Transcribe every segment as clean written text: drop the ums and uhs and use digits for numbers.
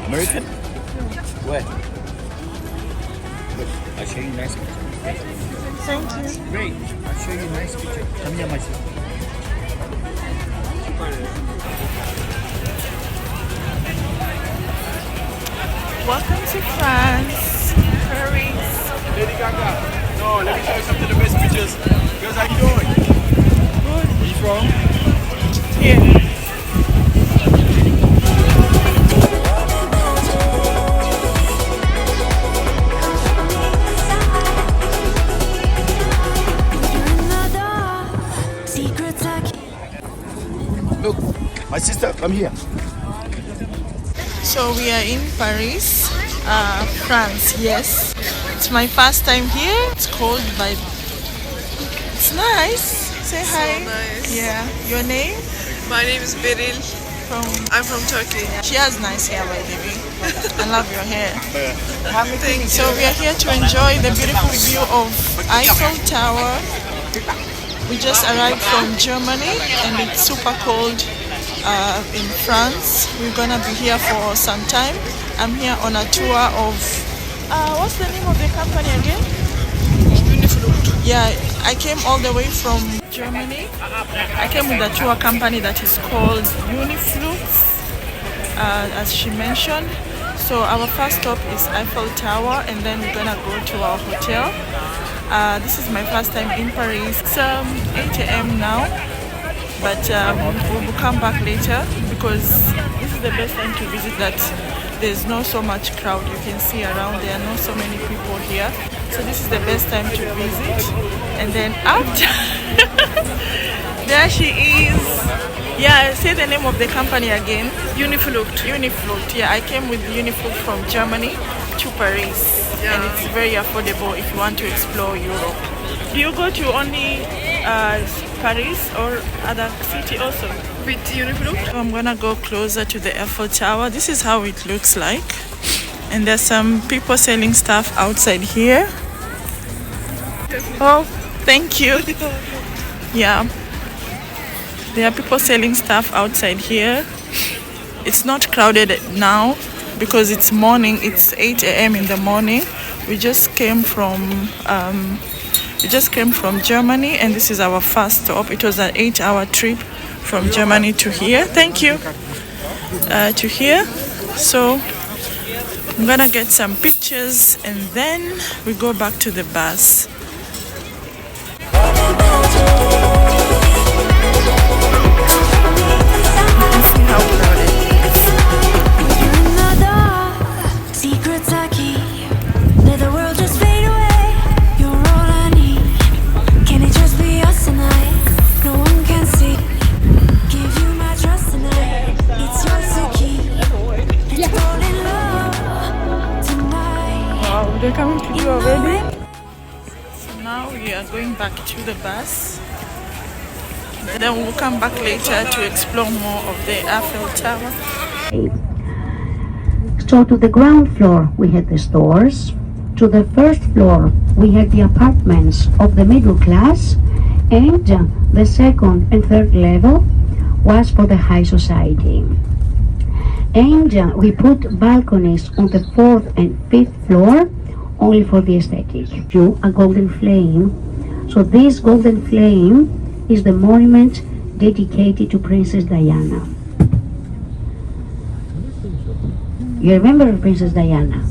American? Where? Look, I'll show you a nice picture. Thank you. Great. I'll show you a nice picture. Come here, my son. Welcome to France, Paris. Lady Gaga. No, let me show you some of the best pictures. Girls, how you doing? Good. Where you from? Here. Look, my sister, come here. So we are in Paris, France. Yes, it's my first time here. It's cold, but it's nice. Say hi. So nice. Yeah. Your name? My name is Beril. I'm from Turkey. She has nice hair, by the way. I love your hair. Thank you. So we are here to enjoy the beautiful view of Eiffel Tower. We just arrived from Germany and it's super cold in France. We're gonna be here for some time. I'm here on a tour of what's the name of the company again? Yeah, I came all the way from Germany. I came with a tour company that is called as she mentioned. So our first stop is Eiffel Tower and then we're gonna go to our hotel. This is my first time in Paris. It's 8 a.m. now, but we'll come back later because this is the best time to visit that there's not so much crowd. You can see around there are not so many people here. So this is the best time to visit. And then after, there she is. Yeah, say the name of the company again. Unifloat. Yeah, I came with Unifloat from Germany to Paris. Yeah. And it's very affordable if you want to explore Europe. Do you go to only Paris or other city also? With Unifloat? So I'm gonna go closer to the Eiffel Tower. This is how it looks like. And there's some people selling stuff outside here. Oh, thank you. Yeah. There are people selling stuff outside here. It's not crowded now because it's morning. It's 8 a.m. in the morning. We just came from Germany and this is our first stop. It was an 8-hour trip from Germany to here. Thank you. To here. So I'm gonna get some pictures and then we go back to the bus. You can see how crowded it is. Secrets I keep, let the world just fade away. You're all I need. Can it just be us tonight? No one can see. Give you my trust tonight. It's yours to keep. Let's fall in love tonight. Wow, they're coming to you already. So now we are going back to the bus. Then we'll come back later to explore more of the Eiffel Tower. So to the ground floor we had the stores, to the first floor we had the apartments of the middle class, and the second and third level was for the high society. And we put balconies on the fourth and fifth floor only for the aesthetic. A golden flame. So this golden flame is the monument dedicated to Princess Diana. You remember Princess Diana?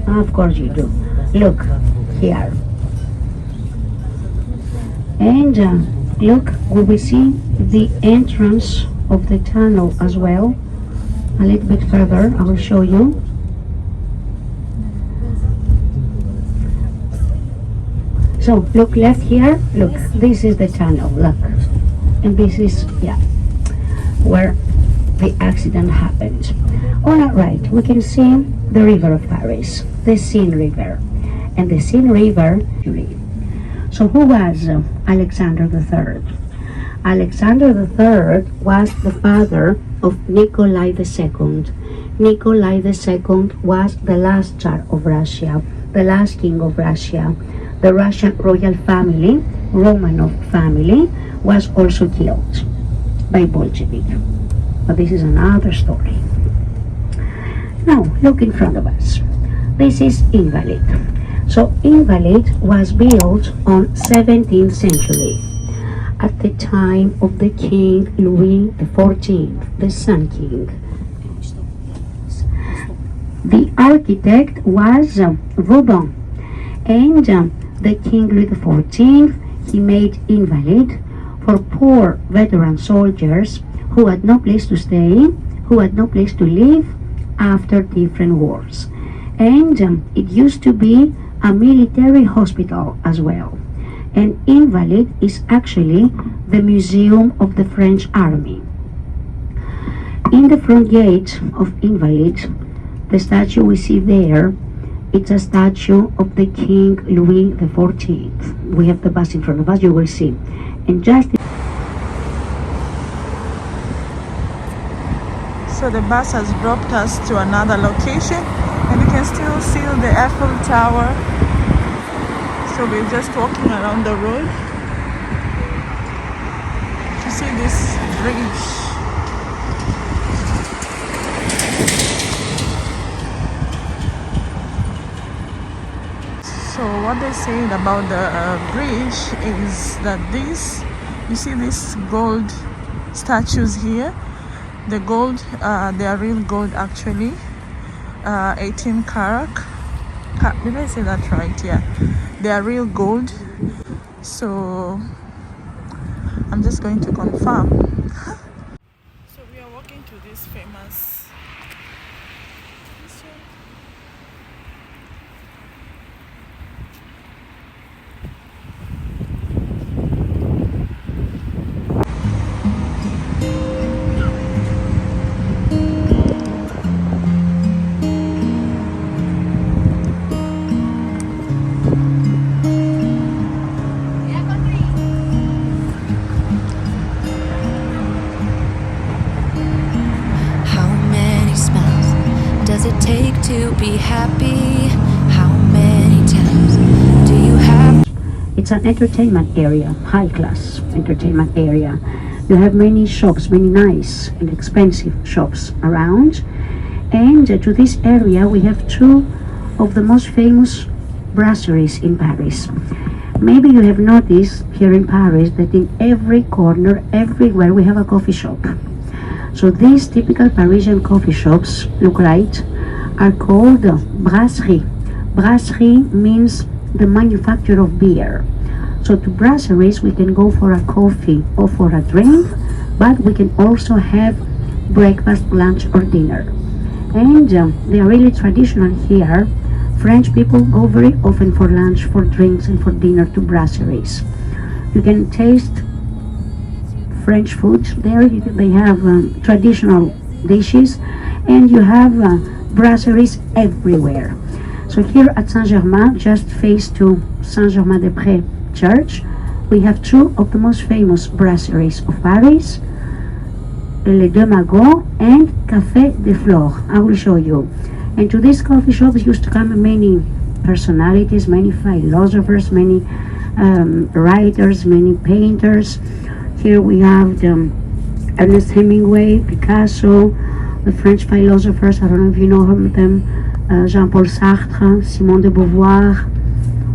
Of course you do. Look here. And look, we will see the entrance of the tunnel as well. A little bit further, I will show you. So look left here, look, this is the tunnel, look. And this is, yeah, where the accident happened. On our right, we can see the river of Paris, the Seine River. And the Seine River, so who was Alexander III? Alexander III was the father of Nikolai II. Nikolai II was the last Tsar of Russia, the last king of Russia. The Russian royal family, Romanov family, was also killed by Bolshevik. But this is another story. Now, look in front of us. This is Invalid. So Invalid was built on 17th century at the time of the King Louis XIV, the Sun King. The architect was Vauban, and the King Louis XIV, he made Invalid for poor veteran soldiers who had no place to stay, who had no place to live after different wars. And it used to be a military hospital as well. And Invalid is actually the museum of the French army. In the front gate of Invalid, the statue we see there, it's a statue of the King Louis XIV. We have the bus in front of us, you will see. And just so the bus has dropped us to another location, and you can still see the Eiffel Tower. So we're just walking around the road to see this bridge. So what they said about the bridge is that this, you see these gold statues here, the gold, they are real gold actually, 18 karat. Did I say that right? Yeah, they are real gold. So I'm just going to confirm. So we are walking to this famous take to be happy? How many times do you have? it's an entertainment area, high class entertainment area. You have many shops, many nice and expensive shops around. And to this area we have two of the most famous brasseries in Paris. Maybe you have noticed here in Paris that in every corner, everywhere we have a coffee shop. So these typical Parisian coffee shops, look right, are called brasserie. Brasserie means the manufacture of beer. So to brasseries we can go for a coffee or for a drink, but we can also have breakfast, lunch or dinner. And they are really traditional here. French people go very often for lunch, for drinks and for dinner to brasseries. You can taste French food there. They have traditional dishes, and you have brasseries everywhere. So here at Saint-Germain, just face to Saint-Germain-des-Prés church, we have two of the most famous brasseries of Paris, Les Deux Magots and Café des Flores. I will show you. And to these coffee shops used to come many personalities, many philosophers, many writers, many painters. Here we have Ernest Hemingway, Picasso, the French philosophers, I don't know if you know them, Jean-Paul Sartre, Simone de Beauvoir,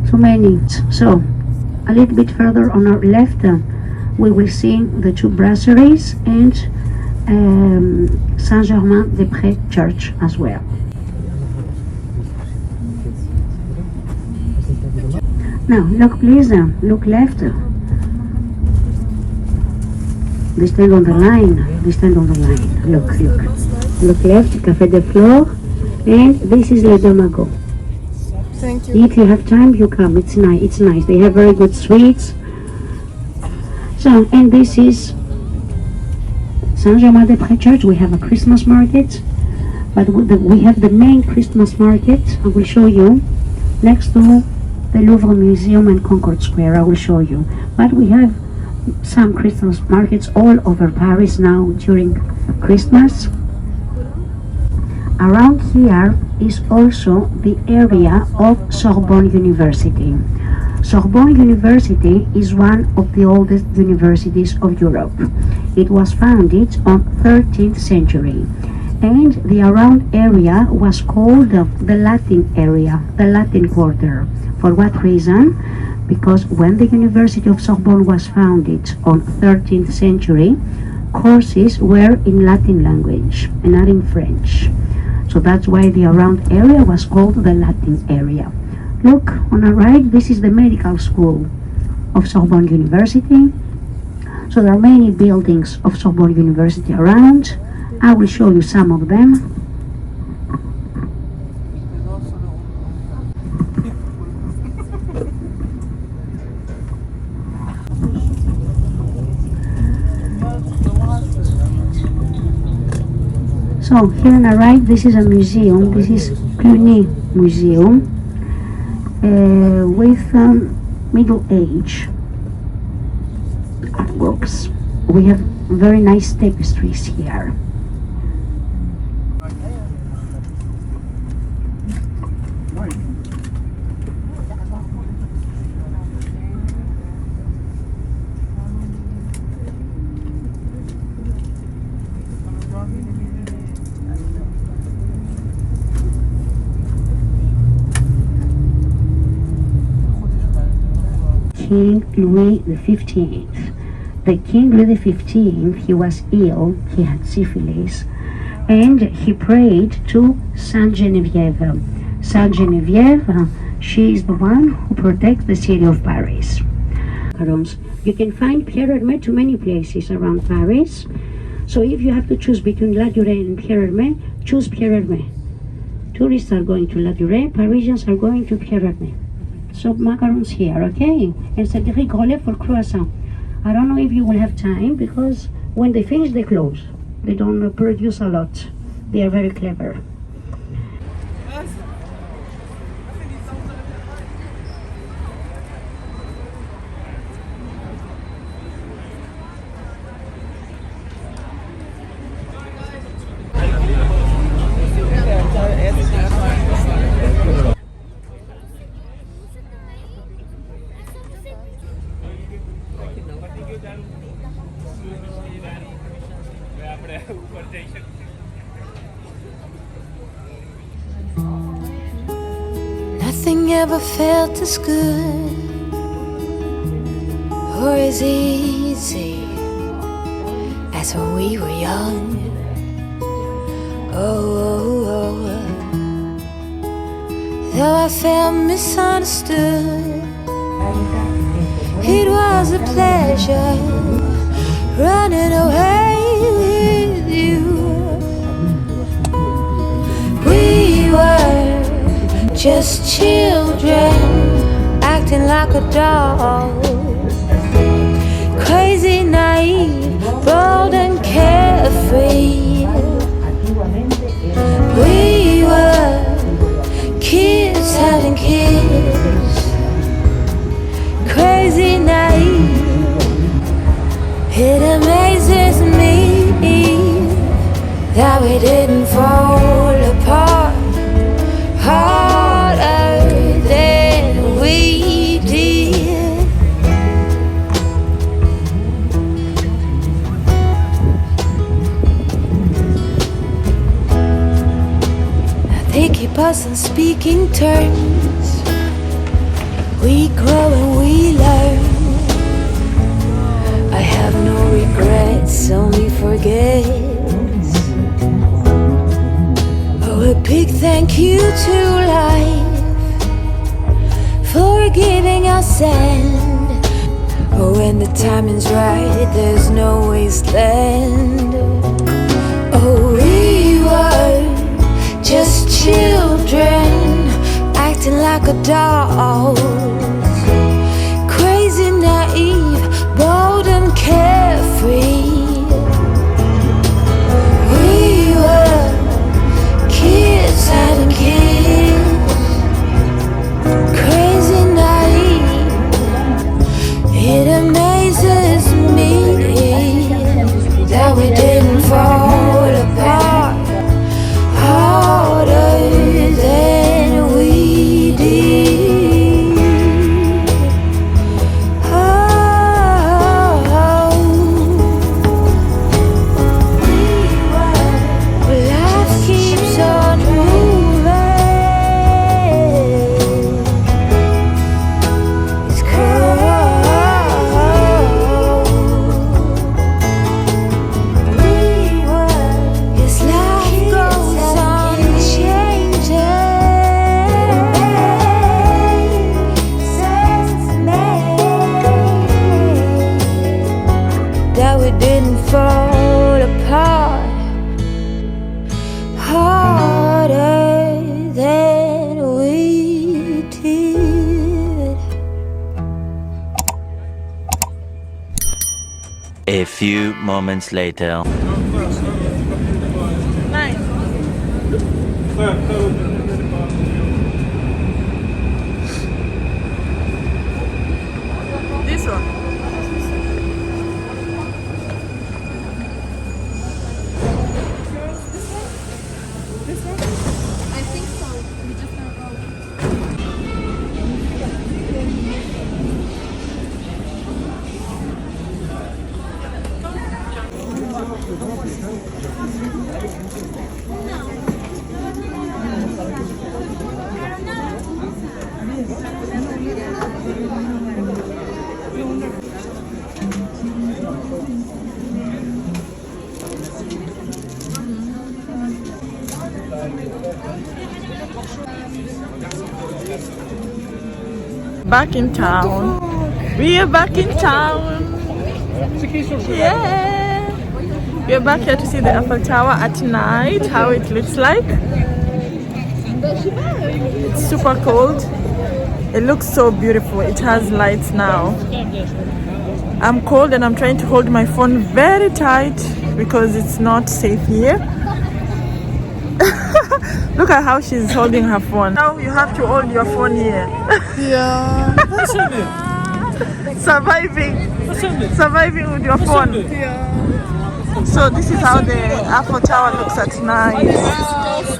so many. So a little bit further on our left, we will see the two brasseries and Saint-Germain-des-Prés church as well. Now look please, look left. They stand on the line, they stand on the line. Look, look. Look left, Café des Flores, and this is Les Deux Magots. Thank you. If you have time, you come. It's nice. It's nice. They have very good sweets. So, and this is Saint-Germain-des-Prés Church. We have a Christmas market, but we have the main Christmas market. I will show you next to the Louvre Museum and Concord Square. I will show you. But we have some Christmas markets all over Paris now during Christmas. Around here is also the area of Sorbonne University. Sorbonne University is one of the oldest universities of Europe. It was founded on 13th century, And the around area was called the Latin area, the Latin quarter. For what reason? Because when the University of Sorbonne was founded on 13th century, courses were in Latin language and not in French. So that's why the around area was called the Latin area. Look on the right, this is the medical school of Sorbonne University. So there are many buildings of Sorbonne University around. I will show you some of them. So here on the right, this is a museum. This is Cluny Museum with Middle Age artworks. We have very nice tapestries here. King Louis XV. The King Louis XV, he was ill, he had syphilis, and he prayed to Saint Geneviève. Saint Geneviève, she is the one who protects the city of Paris. You can find Pierre Hermé to many places around Paris. So if you have to choose between La Durée and Pierre Hermé, choose Pierre Hermé. Tourists are going to La Durée, Parisians are going to Pierre Hermé. So macarons here, okay? And Cédric Grolet for croissant. I don't know if you will have time because when they finish, they close. They don't produce a lot. They are very clever. Nothing ever felt as good or as easy as when we were young. Oh, though I felt misunderstood, it was a pleasure running away with you. We were just children acting like adults, crazy, naive, bold and carefree. We were kids having kids, crazy, naive. It amazes me that we didn't fall apart harder than we did. They keep us on speaking terms. We grow and we learn. I have no regrets, only forgets. Oh, a big thank you to life for giving us sand. Oh, when the timing's right, there's no wasteland. Oh, we were just children acting like adults, crazy, naive, bold and carefree. We were kids having kids, crazy, naive. It amazes me that we didn't fall apart harder than we did. A few moments later. Nice. This one. Back in town. We are back in town. Yeah. We are back here to see the Eiffel Tower at night, how it looks like. It's super cold. It looks so beautiful. It has lights now. I'm cold and I'm trying to hold my phone very tight because it's not safe here. Look at how she's holding her phone. Now you have to hold your phone here. Yeah. Surviving with your phone. So this is how the Eiffel Tower looks at night.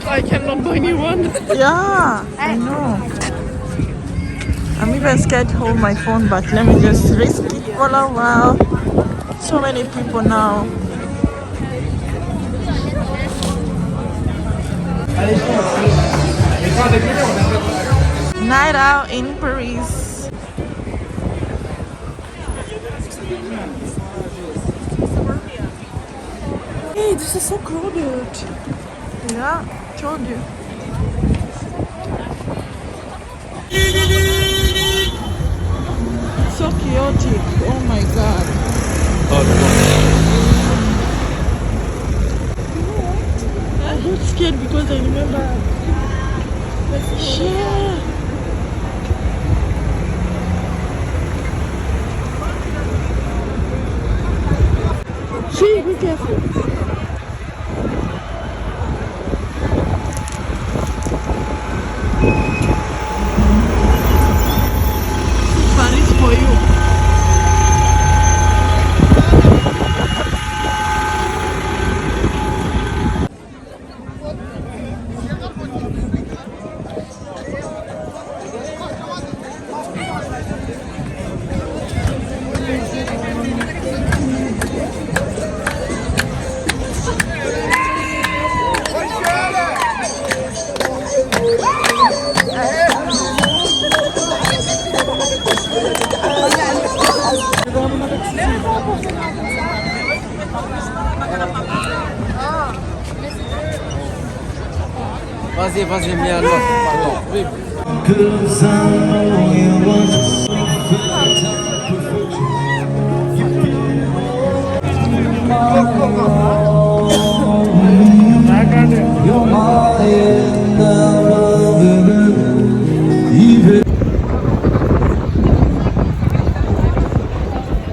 I cannot buy me one. Yeah, I know. I'm even scared to hold my phone, but let me just risk it for a while. So many people now. Night out in Paris. Hey, this is so crowded. Yeah, told you. So chaotic. Oh my god. I got scared because I remember. Yeah. Gee, be careful. Paris for you. Vas-y, viens alors. Oui.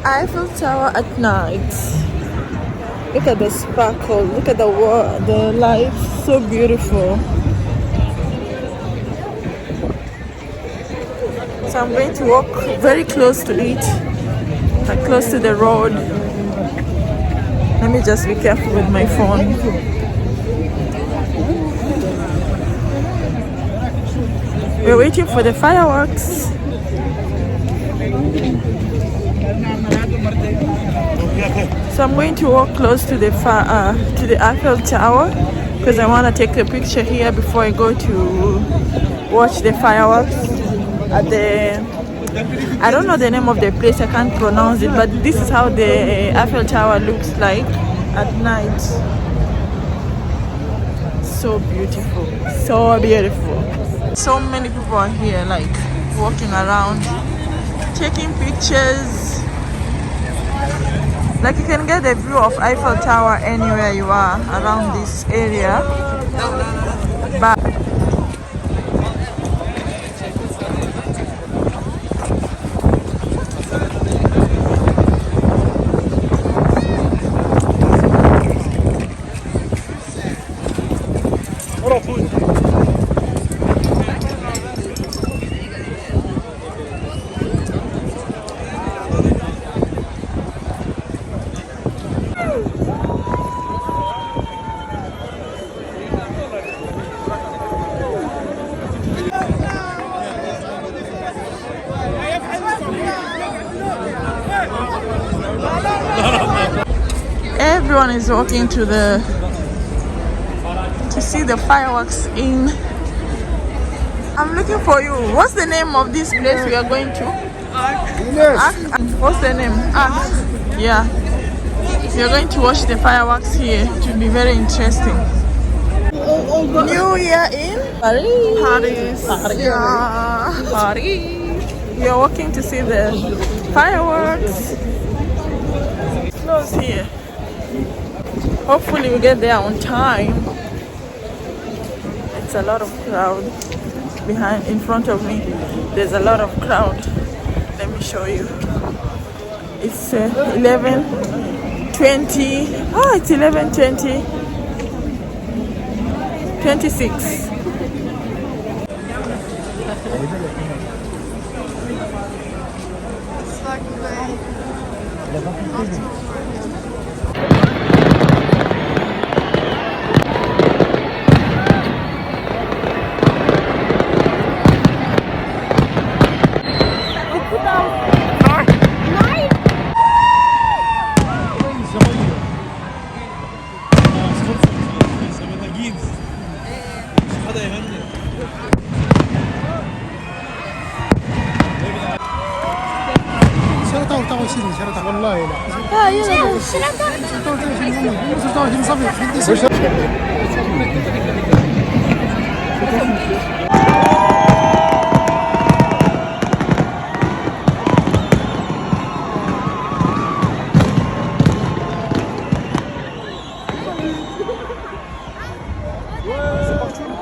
Eiffel Tower at night. Look at the sparkle. Look at the light. So beautiful. So I'm going to walk very close to it, like close to the road. Let me just be careful with my phone. We're waiting for the fireworks. So I'm going to walk close to the Eiffel Tower because I want to take a picture here before I go to watch the fireworks at the, I don't know the name of the place, I can't pronounce it, but this is how the Eiffel Tower looks like at night. So beautiful, so beautiful. So many people are here, like walking around, taking pictures. Like you can get a view of Eiffel Tower anywhere you are around this area. But Everyone is walking to see the fireworks in. I'm looking for you. What's the name of this place we are going to? Arc. What's the name? Arc. Yeah. We are going to watch the fireworks here. It will be very interesting. New Year in Paris. Yeah. Paris. We are walking to see the fireworks. It's close here. Hopefully we get there on time. It's a lot of crowd in front of me. There's a lot of crowd. Let me show you. It's 11:20. Oh, it's 11:20. 26.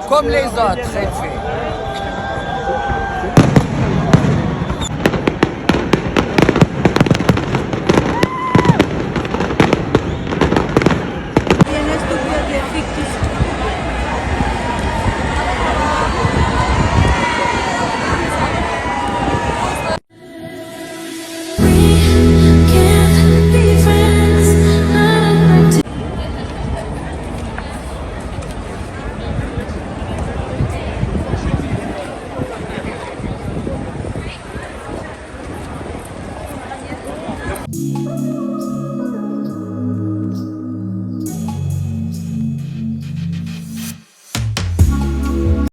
Comme les autres, c'est fait.